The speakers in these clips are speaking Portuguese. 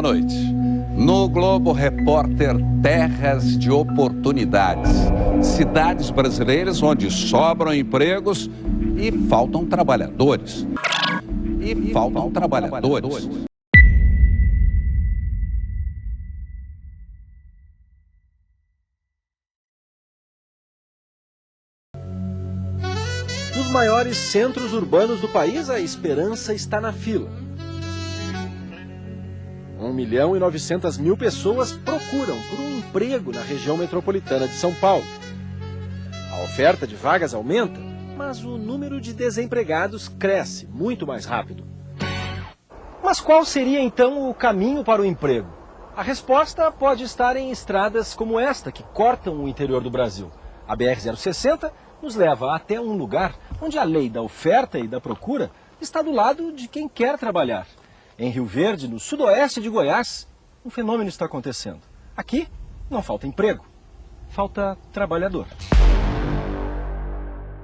noite. No Globo Repórter, terras de oportunidades. Cidades brasileiras onde sobram empregos e faltam trabalhadores. Nos maiores centros urbanos do país, a esperança está na fila. 1.900.000 pessoas procuram por um emprego na região metropolitana de São Paulo. A oferta de vagas aumenta, mas o número de desempregados cresce muito mais rápido. Mas qual seria então o caminho para o emprego? A resposta pode estar em estradas como esta, que cortam o interior do Brasil. A BR-060 nos leva até um lugar onde a lei da oferta e da procura está do lado de quem quer trabalhar. Em Rio Verde, no sudoeste de Goiás, um fenômeno está acontecendo. Aqui não falta emprego, falta trabalhador.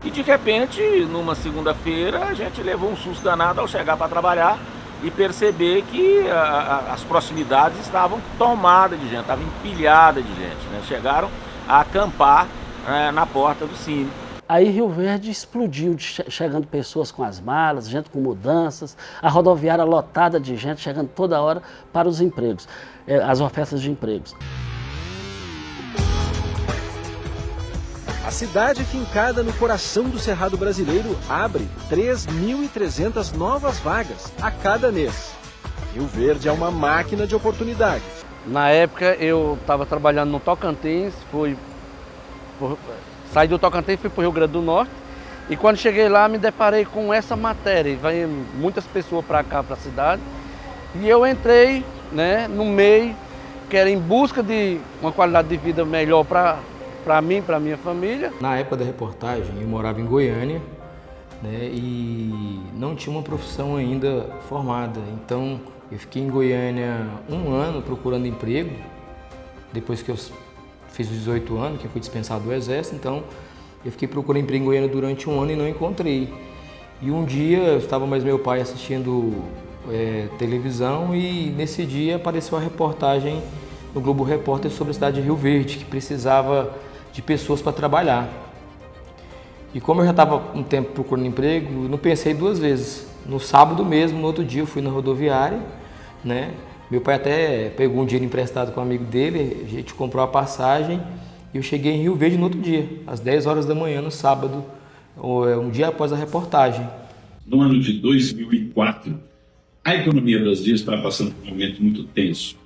E de repente, numa segunda-feira, a gente levou um susto danado ao chegar para trabalhar e perceber que as proximidades estavam tomadas de gente, estavam empilhadas de gente, né? Chegaram a acampar na porta do Cine. Aí Rio Verde explodiu, chegando pessoas com as malas, gente com mudanças, a rodoviária lotada de gente, chegando toda hora para os empregos, as ofertas de empregos. A cidade fincada no coração do Cerrado brasileiro abre 3.300 novas vagas a cada mês. Rio Verde é uma máquina de oportunidades. Na época eu estava trabalhando no Tocantins, saí do Tocantins e fui para o Rio Grande do Norte. E quando cheguei lá me deparei com essa matéria. Vêm muitas pessoas para cá, para a cidade. E eu entrei, né, no MEI, que era em busca de uma qualidade de vida melhor para mim, para minha família. Na época da reportagem eu morava em Goiânia, né, e não tinha uma profissão ainda formada. Então eu fiquei em Goiânia um ano procurando emprego, depois que eu fiz os 18 anos, que eu fui dispensado do Exército, então eu fiquei procurando emprego em Goiânia durante um ano e não encontrei. E um dia eu estava mais meu pai assistindo televisão e nesse dia apareceu a reportagem no Globo Repórter sobre a cidade de Rio Verde, que precisava de pessoas para trabalhar. E como eu já estava um tempo procurando emprego, não pensei duas vezes. No sábado mesmo, no outro dia, eu fui na rodoviária, né? Meu pai até pegou um dinheiro emprestado com um amigo dele, a gente comprou a passagem e eu cheguei em Rio Verde no outro dia, às 10 horas da manhã, no sábado, um dia após a reportagem. No ano de 2004, a economia brasileira estava passando por um momento muito tenso.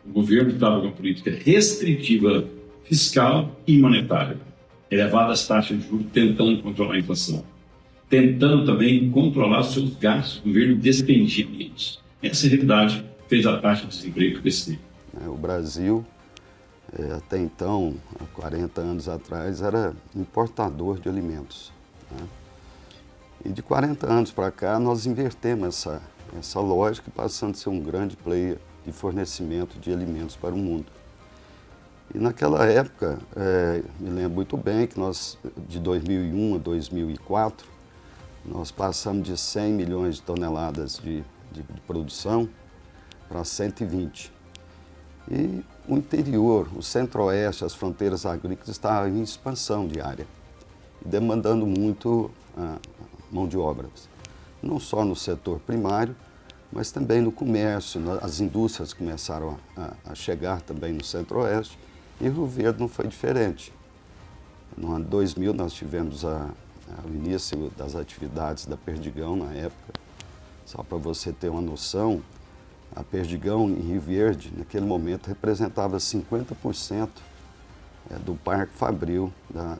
O governo estava com uma política restritiva fiscal e monetária, elevadas taxas de juros tentando controlar a inflação, tentando também controlar os seus gastos. O governo despendia menos. Essa realidade fez a taxa de desemprego crescer. O Brasil, até então, há 40 anos atrás, era importador de alimentos, né? E de 40 anos para cá, nós invertemos essa lógica, passando a ser um grande player de fornecimento de alimentos para o mundo. E naquela época, me lembro muito bem que nós, de 2001 a 2004, nós passamos de 100 milhões de toneladas de produção para 120. E o interior, o centro-oeste, as fronteiras agrícolas estavam em expansão diária, demandando muito mão de obra, não só no setor primário, mas também no comércio. As indústrias começaram a chegar também no centro-oeste, e Rio Verde não foi diferente. No ano 2000 nós tivemos o início das atividades da Perdigão na época. Só para você ter uma noção, a Perdigão em Rio Verde, naquele momento, representava 50% do parque fabril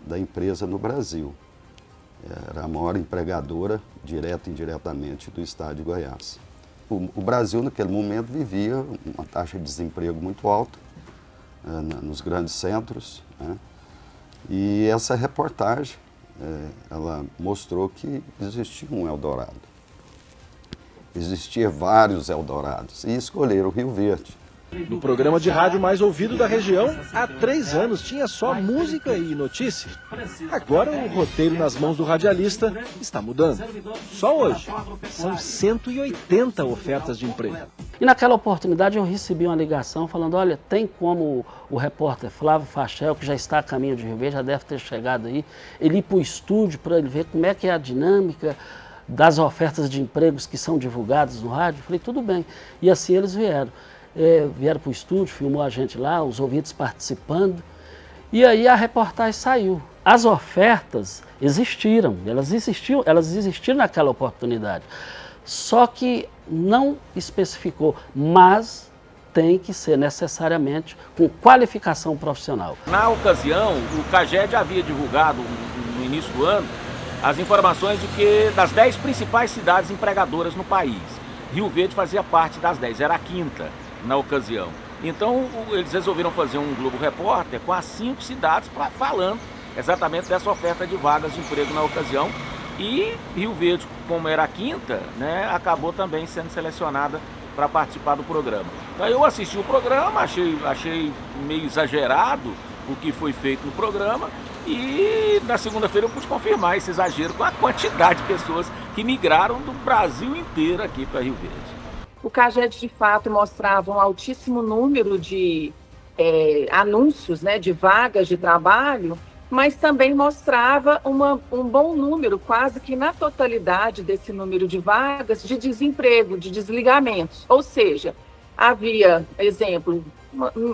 da empresa no Brasil. Era a maior empregadora, direta e indiretamente, do estado de Goiás. O Brasil, naquele momento, vivia uma taxa de desemprego muito alta nos grandes centros, né? E essa reportagem, ela mostrou que existia um Eldorado. Existia vários Eldorados e escolheram Rio Verde. No programa de rádio mais ouvido da região, há 3 anos tinha só música e notícia. Agora o roteiro nas mãos do radialista está mudando. Só hoje, são 180 ofertas de emprego. E naquela oportunidade eu recebi uma ligação falando, olha, tem como o repórter Flávio Fachel, que já está a caminho de Rio Verde, já deve ter chegado aí, ele ir para o estúdio para ele ver como é que é a dinâmica das ofertas de empregos que são divulgadas no rádio. Eu falei, tudo bem. E assim eles vieram. Vieram para o estúdio, filmou a gente lá, os ouvintes participando. E aí a reportagem saiu. As ofertas existiram, elas existiram naquela oportunidade. Só que não especificou, mas tem que ser necessariamente com qualificação profissional. Na ocasião, o CAGED havia divulgado no início do ano as informações de que das 10 principais cidades empregadoras no país, Rio Verde fazia parte das 10, era a 5ª na ocasião. Então eles resolveram fazer um Globo Repórter com as 5 cidades falando exatamente dessa oferta de vagas de emprego na ocasião. E Rio Verde, como era a 5ª, né, acabou também sendo selecionada para participar do programa. Então eu assisti o programa, achei meio exagerado o que foi feito no programa, e na segunda-feira eu pude confirmar esse exagero com a quantidade de pessoas que migraram do Brasil inteiro aqui para Rio Verde. O CAGED, de fato, mostrava um altíssimo número de anúncios, né, de vagas de trabalho, mas também mostrava um bom número, quase que na totalidade desse número de vagas, de desemprego, de desligamentos. Ou seja, havia, exemplo,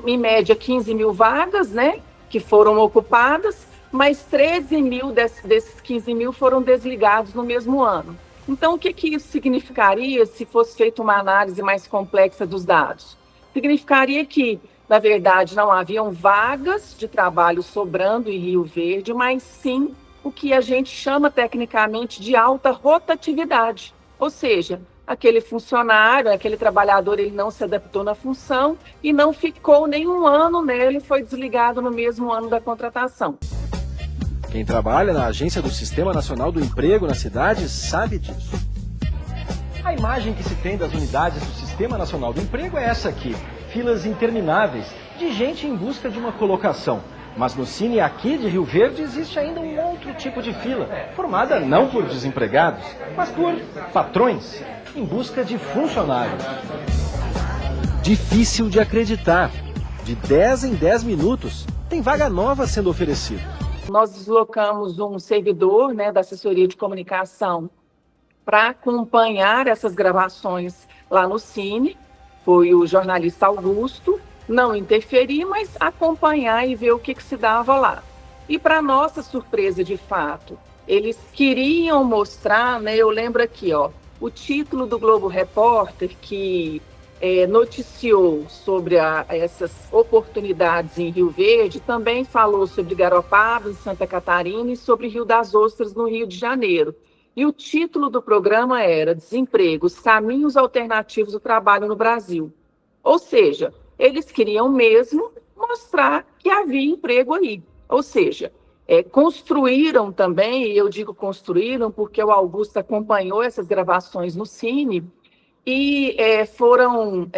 em média 15 mil vagas, né, que foram ocupadas, mas 13 mil desses 15 mil foram desligados no mesmo ano. Então, o que isso significaria se fosse feita uma análise mais complexa dos dados? Significaria que, na verdade, não haviam vagas de trabalho sobrando em Rio Verde, mas sim o que a gente chama tecnicamente de alta rotatividade. Ou seja, aquele funcionário, aquele trabalhador, ele não se adaptou na função e não ficou nem um ano nele, foi desligado no mesmo ano da contratação. Quem trabalha na agência do Sistema Nacional do Emprego na cidade sabe disso. A imagem que se tem das unidades do Sistema Nacional do Emprego é essa aqui. Filas intermináveis de gente em busca de uma colocação. Mas no Cine aqui de Rio Verde existe ainda um outro tipo de fila, formada não por desempregados, mas por patrões, em busca de funcionários. Difícil de acreditar. De 10 em 10 minutos, tem vaga nova sendo oferecida. Nós deslocamos um servidor, né, da assessoria de comunicação para acompanhar essas gravações lá no Cine. Foi o jornalista Augusto, não interferir, mas acompanhar e ver o que se dava lá. E para nossa surpresa, de fato, eles queriam mostrar, né, eu lembro aqui, ó, o título do Globo Repórter que noticiou sobre essas oportunidades em Rio Verde, também falou sobre Garopaba, em Santa Catarina, e sobre Rio das Ostras, no Rio de Janeiro. E o título do programa era Desemprego, os caminhos alternativos do trabalho no Brasil. Ou seja, eles queriam mesmo mostrar que havia emprego aí. Ou seja, construíram também, e eu digo construíram porque o Augusto acompanhou essas gravações no Cine, e foram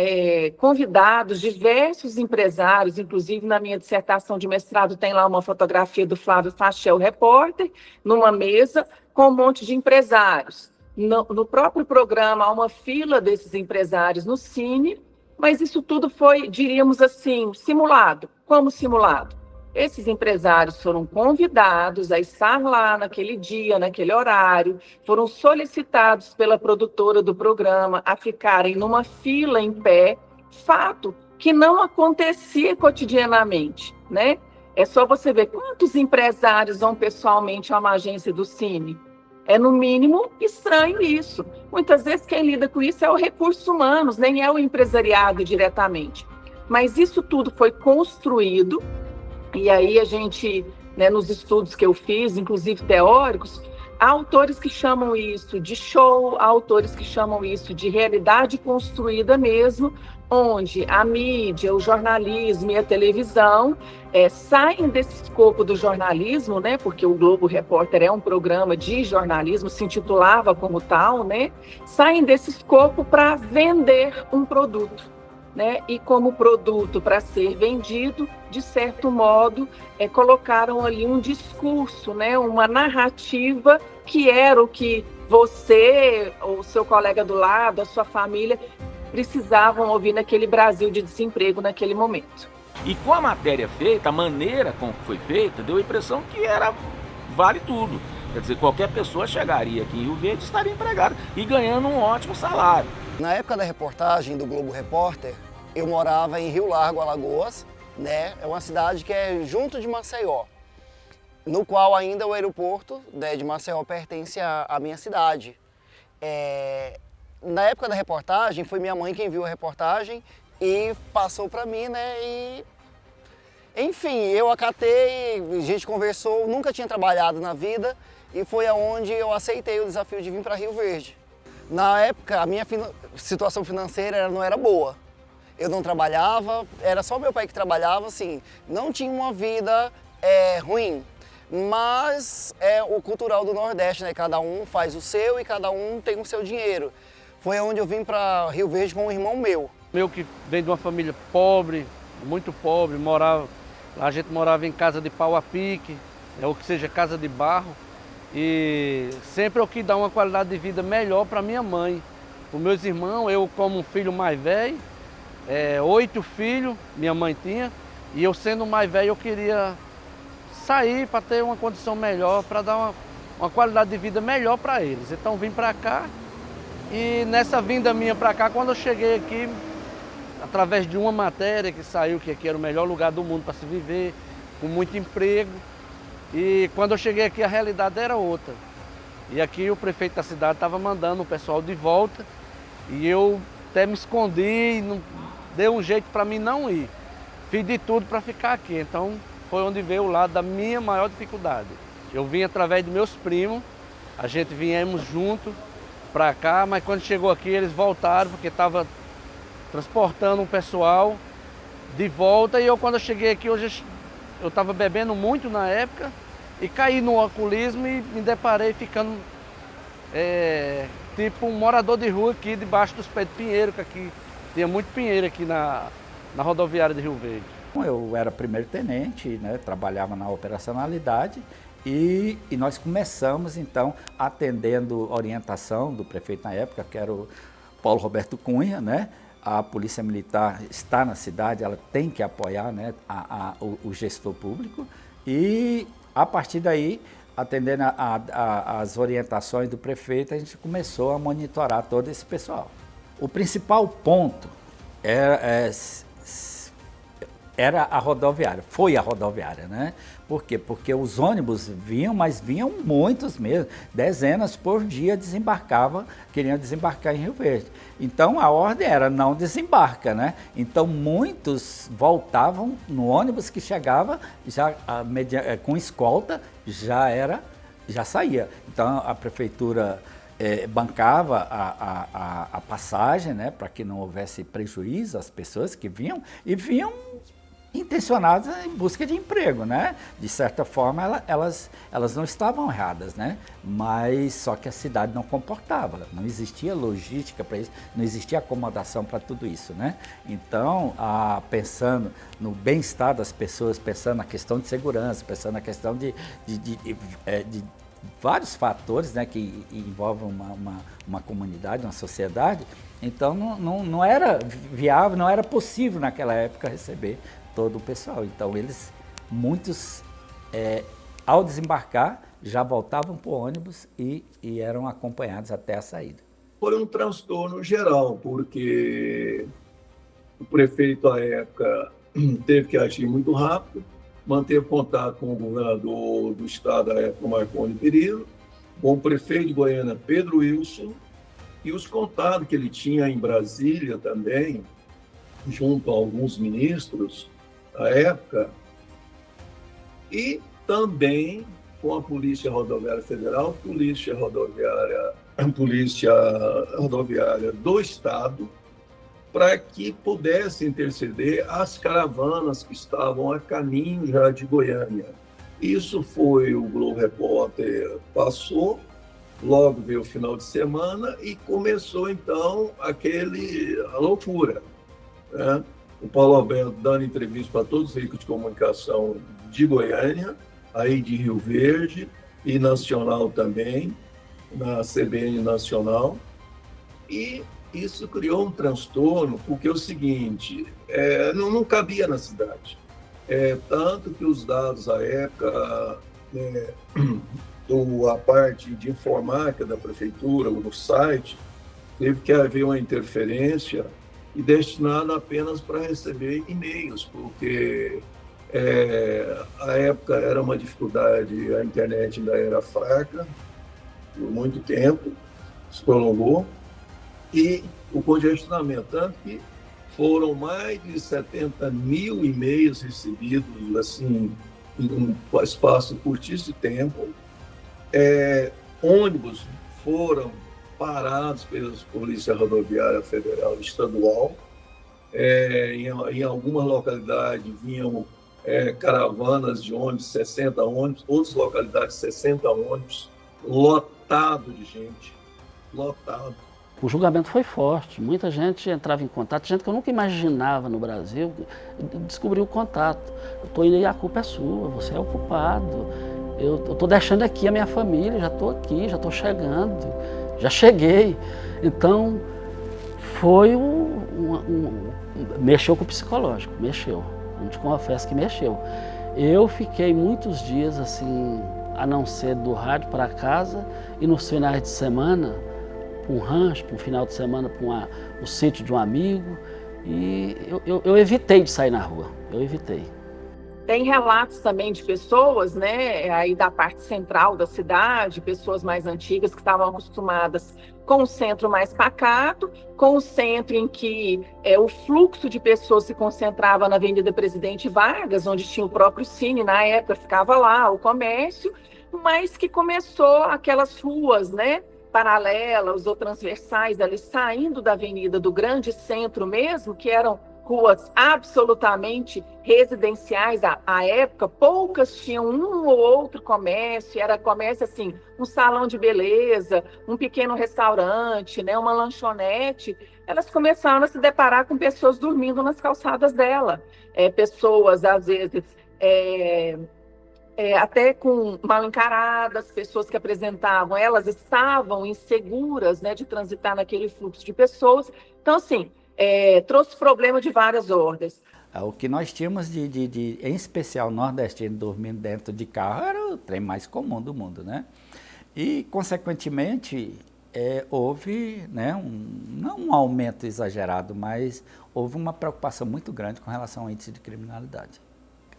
convidados diversos empresários, inclusive na minha dissertação de mestrado tem lá uma fotografia do Flávio Fachel, repórter, numa mesa com um monte de empresários. No próprio programa há uma fila desses empresários no Cine, mas isso tudo foi, diríamos assim, simulado. Como simulado? Esses empresários foram convidados a estar lá naquele dia, naquele horário, foram solicitados pela produtora do programa a ficarem numa fila em pé, fato que não acontecia cotidianamente, né? É só você ver quantos empresários vão pessoalmente a uma agência do Cine. É, no mínimo, estranho isso. Muitas vezes quem lida com isso é o recursos humanos, nem é o empresariado diretamente. Mas isso tudo foi construído. E aí a gente, né, nos estudos que eu fiz, inclusive teóricos, há autores que chamam isso de show, há autores que chamam isso de realidade construída mesmo, onde a mídia, o jornalismo e a televisão saem desse escopo do jornalismo, né, porque o Globo Repórter é um programa de jornalismo, se intitulava como tal, né, saem desse escopo para vender um produto. né, e como produto para ser vendido, de certo modo, colocaram ali um discurso, né, uma narrativa que era o que você, ou seu colega do lado, a sua família, precisavam ouvir naquele Brasil de desemprego naquele momento. E com a matéria feita, a maneira como foi feita, deu a impressão que era vale tudo. Quer dizer, qualquer pessoa chegaria aqui em Rio Verde e estaria empregada e ganhando um ótimo salário. Na época da reportagem do Globo Repórter, eu morava em Rio Largo, Alagoas, né? É uma cidade que é junto de Maceió, no qual ainda o aeroporto, né, de Maceió pertence à minha cidade. Na época da reportagem, foi minha mãe quem viu a reportagem e passou para mim, né? E, enfim, eu acatei, a gente conversou, nunca tinha trabalhado na vida e foi aonde eu aceitei o desafio de vir para Rio Verde. Na época, a minha situação financeira não era boa. Eu não trabalhava, era só meu pai que trabalhava, assim, não tinha uma vida ruim. Mas é o cultural do Nordeste, né? Cada um faz o seu e cada um tem o seu dinheiro. Foi onde eu vim para Rio Verde com um irmão meu. Eu que venho de uma família pobre, muito pobre, a gente morava em casa de pau a pique, ou que seja, casa de barro. E sempre eu quis dar uma qualidade de vida melhor para minha mãe. Para os meus irmãos, eu como um filho mais velho, 8 filhos minha mãe tinha, e eu sendo mais velho eu queria sair para ter uma condição melhor, para dar uma qualidade de vida melhor para eles. Então vim para cá e nessa vinda minha para cá, quando eu cheguei aqui, através de uma matéria que saiu que aqui era o melhor lugar do mundo para se viver, com muito emprego, e quando eu cheguei aqui a realidade era outra. E aqui o prefeito da cidade estava mandando o pessoal de volta e eu até me escondi, não deu um jeito para mim não ir. Fiz de tudo para ficar aqui, então foi onde veio o lado da minha maior dificuldade. Eu vim através de meus primos, a gente viemos junto para cá, mas quando chegou aqui eles voltaram porque estava transportando um pessoal de volta e eu quando eu cheguei aqui hoje eu estava bebendo muito na época e caí no alcoolismo e me deparei ficando tipo um morador de rua aqui debaixo dos pés de pinheiro, que aqui tinha muito pinheiro aqui na rodoviária de Rio Verde. Eu era primeiro-tenente, né, trabalhava na operacionalidade e nós começamos então atendendo orientação do prefeito na época, que era o Paulo Roberto Cunha, né? A Polícia Militar está na cidade, ela tem que apoiar, né, o gestor público e a partir daí, atendendo as orientações do prefeito, a gente começou a monitorar todo esse pessoal. O principal ponto era a rodoviária, foi a rodoviária, né? Por quê? Porque os ônibus vinham, mas vinham muitos mesmo, dezenas por dia queriam desembarcar em Rio Verde. Então a ordem era não desembarca, né? Então muitos voltavam no ônibus que chegava, já com escolta, já saía. Então a prefeitura bancava a passagem, né? Para que não houvesse prejuízo às pessoas que vinham e vinham intencionadas em busca de emprego, né? De certa forma, elas não estavam erradas, né? Mas só que a cidade não comportava, não existia logística para isso, não existia acomodação para tudo isso, né? Então, pensando no bem-estar das pessoas, pensando na questão de segurança, pensando na questão de vários fatores, né, que envolvem uma comunidade, uma sociedade, então não era viável, não era possível naquela época receber todo o pessoal. Então muitos ao desembarcar já voltavam para o ônibus e eram acompanhados até a saída. Foi um transtorno geral, porque o prefeito à época teve que agir muito rápido, manteve contato com o governador do estado à época, Marconi Perillo, com o prefeito de Goiânia, Pedro Wilson, e os contatos que ele tinha em Brasília também, junto a alguns ministros à época, e também com a Polícia Rodoviária Federal, Polícia Rodoviária do Estado, para que pudesse interceder as caravanas que estavam a caminho já de Goiânia. Isso foi o Globo Repórter passou, logo veio o final de semana e começou então a loucura. né? O Paulo Alberto dando entrevista para todos os veículos de comunicação de Goiânia, aí de Rio Verde e nacional também, na CBN Nacional. E isso criou um transtorno, porque é o seguinte, não cabia na cidade. Tanto que os dados à época, a parte de informática da prefeitura, no site, teve que haver uma interferência e destinada apenas para receber e-mails, porque a época era uma dificuldade, a internet ainda era fraca, por muito tempo, se prolongou, e o congestionamento, tanto que foram mais de 70 mil e-mails recebidos assim, em um espaço curtíssimo de tempo. Ônibus foram parados pela Polícia Rodoviária Federal e Estadual. Em algumas localidades vinham caravanas de ônibus, 60 ônibus, outras localidades 60 ônibus, lotado de gente, lotado. O julgamento foi forte, muita gente entrava em contato, gente que eu nunca imaginava no Brasil, descobriu o contato. Eu estou indo e a culpa é sua, você é o culpado. Eu estou deixando aqui a minha família, já estou aqui, já estou chegando, já cheguei. Então, foi mexeu com o psicológico, mexeu. Eu te confesso que mexeu. Eu fiquei muitos dias assim, a não ser do rádio para casa, e nos finais de semana, para um rancho, para um final de semana, para o sítio de um amigo. E eu evitei de sair na rua, eu evitei. Tem relatos também de pessoas, né, aí da parte central da cidade, pessoas mais antigas que estavam acostumadas com o centro mais pacato, com o centro em que o fluxo de pessoas se concentrava na Avenida Presidente Vargas, onde tinha o próprio Cine, na época ficava lá o comércio, mas que começou aquelas ruas, né, paralelas ou transversais ali, saindo da avenida do grande centro mesmo, que eram ruas absolutamente residenciais à época, poucas tinham um ou outro comércio, era comércio assim, um salão de beleza, um pequeno restaurante, né, uma lanchonete. Elas começaram a se deparar com pessoas dormindo nas calçadas dela, pessoas às vezes até com mal encaradas, pessoas que apresentavam, elas estavam inseguras, né, de transitar naquele fluxo de pessoas. Então, assim, trouxe problema de várias ordens. O que nós tínhamos em especial nordestino dormindo dentro de carro, era o trem mais comum do mundo, né? E, consequentemente, houve, né, não um aumento exagerado, mas houve uma preocupação muito grande com relação ao índice de criminalidade.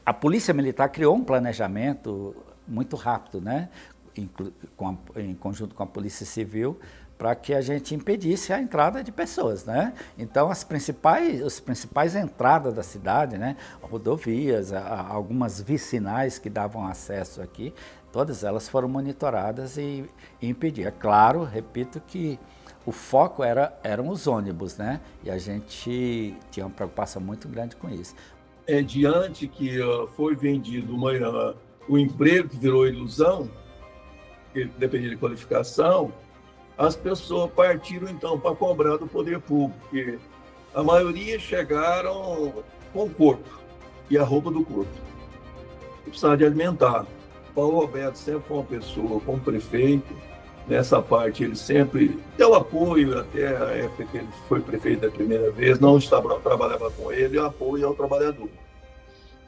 A Polícia Militar criou um planejamento muito rápido, né, em conjunto com a Polícia Civil, para que a gente impedisse a entrada de pessoas, né? Então, as principais entradas da cidade, né, rodovias, algumas vicinais que davam acesso aqui, todas elas foram monitoradas e impedidas. É claro, repito, que o foco eram os ônibus, né? E a gente tinha uma preocupação muito grande com isso. Diante que foi vendido o emprego que virou ilusão, que dependia de qualificação, as pessoas partiram, então, para cobrar do poder público, porque a maioria chegaram com o corpo e a roupa do corpo. Precisava de alimentar. Paulo Roberto sempre foi uma pessoa, como prefeito, nessa parte ele sempre deu apoio, até a época que ele foi prefeito da primeira vez, não trabalhava com ele, apoio ao trabalhador.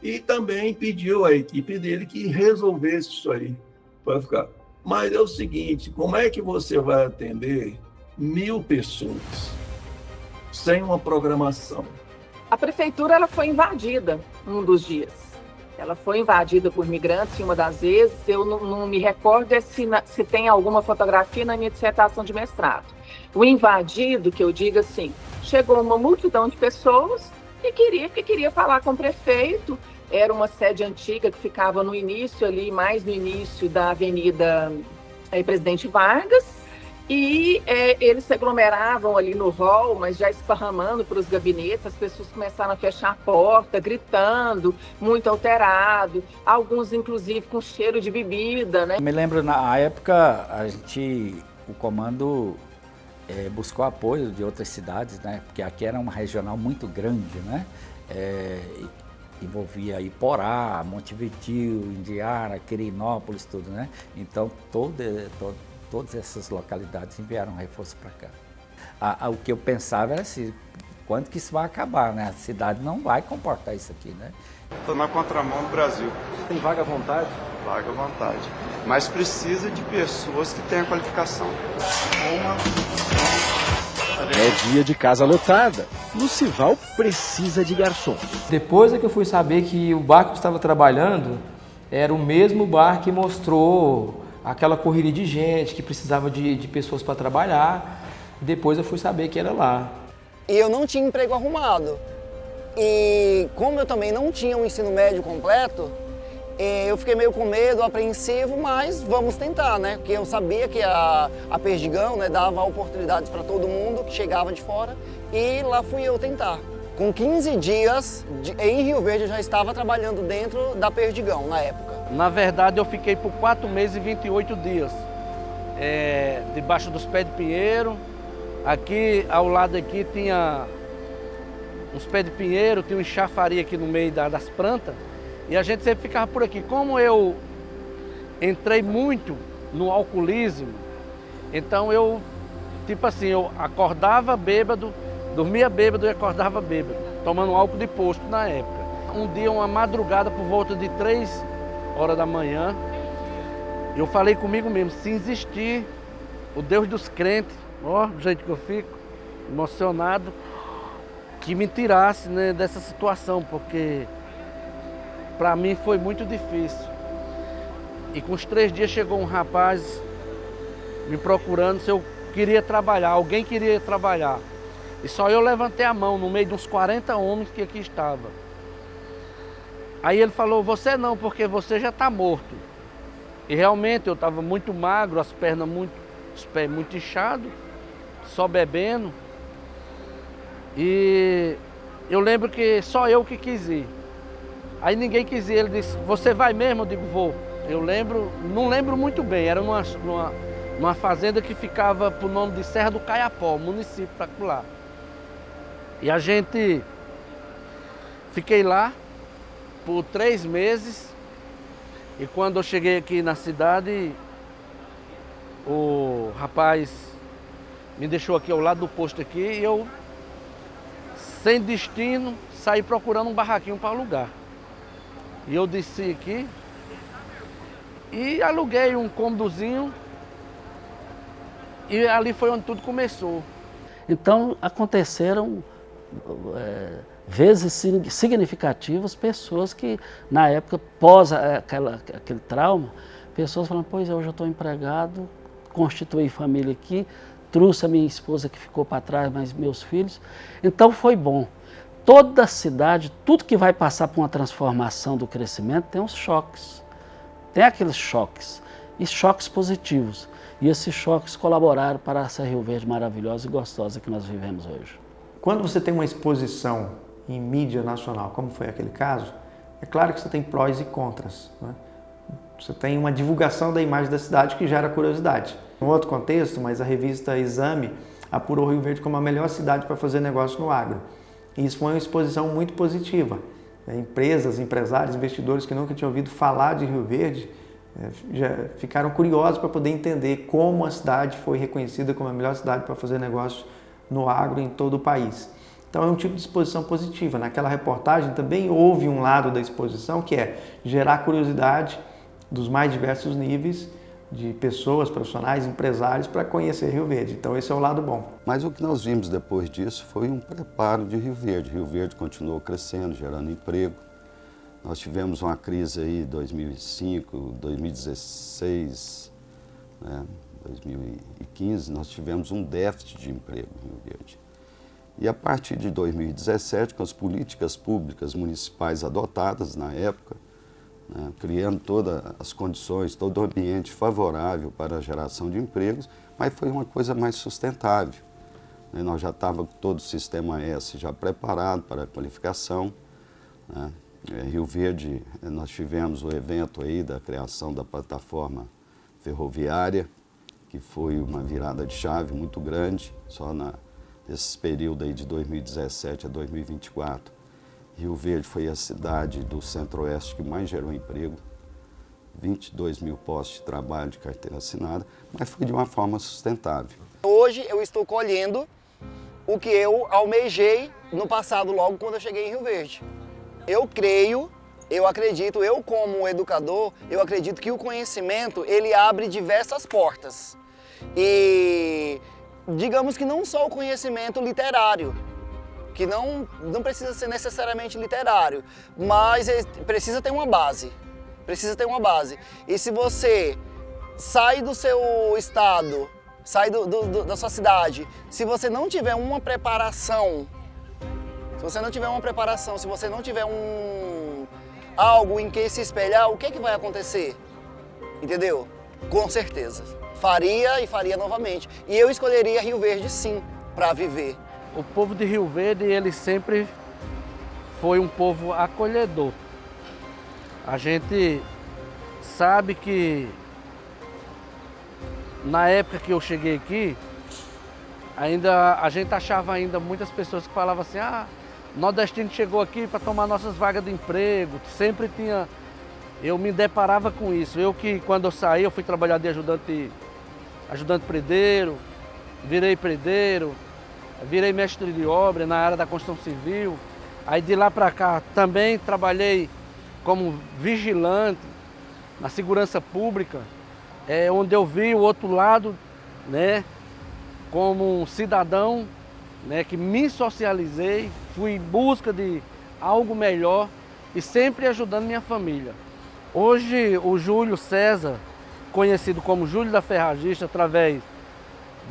E também pediu à equipe dele que resolvesse isso aí, para ficar. Mas é o seguinte, como é que você vai atender 1.000 pessoas sem uma programação? A prefeitura ela foi invadida um dos dias. Ela foi invadida por migrantes em uma das vezes. Eu não me recordo se tem alguma fotografia na minha dissertação de mestrado. O invadido, que eu digo assim, chegou uma multidão de pessoas que queria falar com o prefeito. Era uma sede antiga que ficava no início ali, mais no início da Avenida Presidente Vargas, e eles se aglomeravam ali no hall, mas já esparramando para os gabinetes, as pessoas começaram a fechar a porta, gritando, muito alterado, alguns inclusive com cheiro de bebida, né? Me lembro, na época, o comando buscou apoio de outras cidades, né? Porque aqui era uma regional muito grande, né? Envolvia Iporá, Montevidéu, Indiara, Quirinópolis, tudo, né? Então todas essas localidades enviaram reforço para cá. O que eu pensava era assim, quando que isso vai acabar, né? A cidade não vai comportar isso aqui, né? Estou na contramão do Brasil. Tem vaga à vontade? Vaga à vontade. Mas precisa de pessoas que tenham qualificação. É dia de casa lotada. Lucival precisa de garçom. Depois é que eu fui saber que o bar que eu estava trabalhando era o mesmo bar que mostrou aquela correria de gente, que precisava de pessoas para trabalhar. Depois eu fui saber que era lá. E eu não tinha emprego arrumado. E como eu também não tinha um ensino médio completo, eu fiquei meio com medo, apreensivo, mas vamos tentar, né? Porque eu sabia que a Perdigão, né, dava oportunidades para todo mundo que chegava de fora, e lá fui eu tentar. Com 15 dias em Rio Verde eu já estava trabalhando dentro da Perdigão na época. Na verdade eu fiquei por 4 meses e 28 dias, debaixo dos pés de pinheiro. Aqui, ao lado aqui, tinha uns pés de pinheiro, tinha um chafariz aqui no meio das plantas, e a gente sempre ficava por aqui. Como eu entrei muito no alcoolismo, então eu acordava bêbado, dormia bêbado e acordava bêbado, tomando álcool de posto na época. Um dia, uma madrugada, por volta de 3 horas da manhã, eu falei comigo mesmo, se existir o Deus dos crentes, ó, do jeito que eu fico, emocionado, que me tirasse, né, dessa situação, porque para mim foi muito difícil. E com os 3 dias chegou um rapaz me procurando se eu queria trabalhar, alguém queria trabalhar. E só eu levantei a mão no meio de uns 40 homens que aqui estavam. Aí ele falou, você não, porque você já está morto. E realmente eu estava muito magro, os pés muito inchados, só bebendo. E eu lembro que só eu que quis ir. Aí ninguém quis ir, ele disse, você vai mesmo? Eu digo, vou. Eu lembro, não lembro muito bem, era numa fazenda que ficava por nome de Serra do Caiapó, município para lá. E a gente, fiquei lá por 3 meses, e quando eu cheguei aqui na cidade, o rapaz me deixou aqui ao lado do posto aqui, e eu, sem destino, saí procurando um barraquinho para alugar. E eu desci aqui e aluguei um cômodozinho, e ali foi onde tudo começou. Então aconteceram vezes significativas, pessoas que na época, pós aquele trauma, pessoas falando, pois eu já estou empregado, constituí família aqui, trouxe a minha esposa que ficou para trás, mas meus filhos. Então foi bom. Toda a cidade, tudo que vai passar por uma transformação do crescimento tem uns choques. Tem aqueles choques, e choques positivos. E esses choques colaboraram para essa Rio Verde maravilhosa e gostosa que nós vivemos hoje. Quando você tem uma exposição em mídia nacional, como foi aquele caso, é claro que você tem prós e contras, né? Você tem uma divulgação da imagem da cidade que gera curiosidade. Em outro contexto, mas a revista Exame apurou Rio Verde como a melhor cidade para fazer negócio no agro. E isso foi uma exposição muito positiva. Empresas, empresários, investidores que nunca tinham ouvido falar de Rio Verde já ficaram curiosos para poder entender como a cidade foi reconhecida como a melhor cidade para fazer negócio no agro em todo o país. Então é um tipo de exposição positiva. Naquela reportagem também houve um lado da exposição que é gerar curiosidade dos mais diversos níveis de pessoas, profissionais, empresários para conhecer Rio Verde. Então esse é o lado bom. Mas o que nós vimos depois disso foi um preparo de Rio Verde. Rio Verde continuou crescendo, gerando emprego. Nós tivemos uma crise aí em 2005, 2016, né, 2015, nós tivemos um déficit de emprego em Rio Verde. E a partir de 2017, com as políticas públicas municipais adotadas na época, né, criando todas as condições, todo o ambiente favorável para a geração de empregos, mas foi uma coisa mais sustentável. Né, nós já estávamos com todo o sistema S já preparado para a qualificação. Né, Rio Verde, nós tivemos o evento aí da criação da plataforma ferroviária, que foi uma virada de chave muito grande, só nesse período aí de 2017 a 2024. Rio Verde foi a cidade do Centro-Oeste que mais gerou emprego, 22 mil postos de trabalho de carteira assinada, mas foi de uma forma sustentável. Hoje eu estou colhendo o que eu almejei no passado, logo quando eu cheguei em Rio Verde. Eu creio, eu acredito, eu como educador, eu acredito que o conhecimento, ele abre diversas portas. E digamos que não só o conhecimento literário, que não precisa ser necessariamente literário, mas precisa ter uma base. Precisa ter uma base. E se você sai do seu estado, sai da sua cidade, se você não tiver uma preparação, se você não tiver algo em que se espelhar, o que vai acontecer? Entendeu? Com certeza. Faria novamente. E eu escolheria Rio Verde, sim, para viver. O povo de Rio Verde, ele sempre foi um povo acolhedor. A gente sabe que na época que eu cheguei aqui, a gente achava ainda muitas pessoas que falavam assim, nordestino chegou aqui para tomar nossas vagas de emprego, sempre tinha... Eu me deparava com isso. Eu que, quando eu saí, eu fui trabalhar de ajudante predeiro, virei predeiro, virei mestre de obra na área da construção civil. Aí de lá para cá também trabalhei como vigilante na segurança pública, onde eu vi o outro lado, né, como um cidadão, né, que me socializei, fui em busca de algo melhor e sempre ajudando minha família. Hoje o Júlio César, conhecido como Júlio da Ferragista, através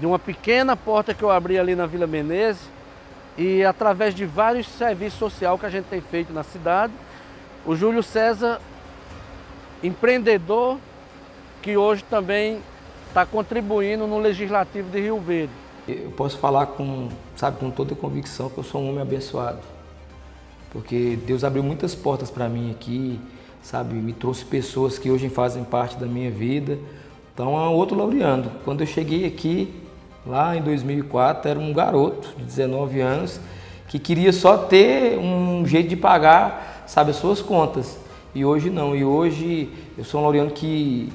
de uma pequena porta que eu abri ali na Vila Menezes e através de vários serviços sociais que a gente tem feito na cidade, o Júlio César, empreendedor, que hoje também está contribuindo no Legislativo de Rio Verde. Eu posso falar com toda a convicção que eu sou um homem abençoado, porque Deus abriu muitas portas para mim aqui, sabe, me trouxe pessoas que hoje fazem parte da minha vida. Então é outro laureando. Quando eu cheguei aqui, lá em 2004, era um garoto de 19 anos que queria só ter um jeito de pagar, sabe, as suas contas. E hoje não. E hoje eu sou um laureando que,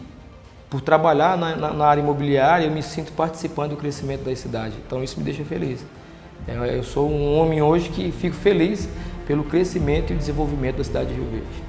por trabalhar na área imobiliária, eu me sinto participando do crescimento da cidade. Então isso me deixa feliz. Eu sou um homem hoje que fico feliz pelo crescimento e desenvolvimento da cidade de Rio Verde.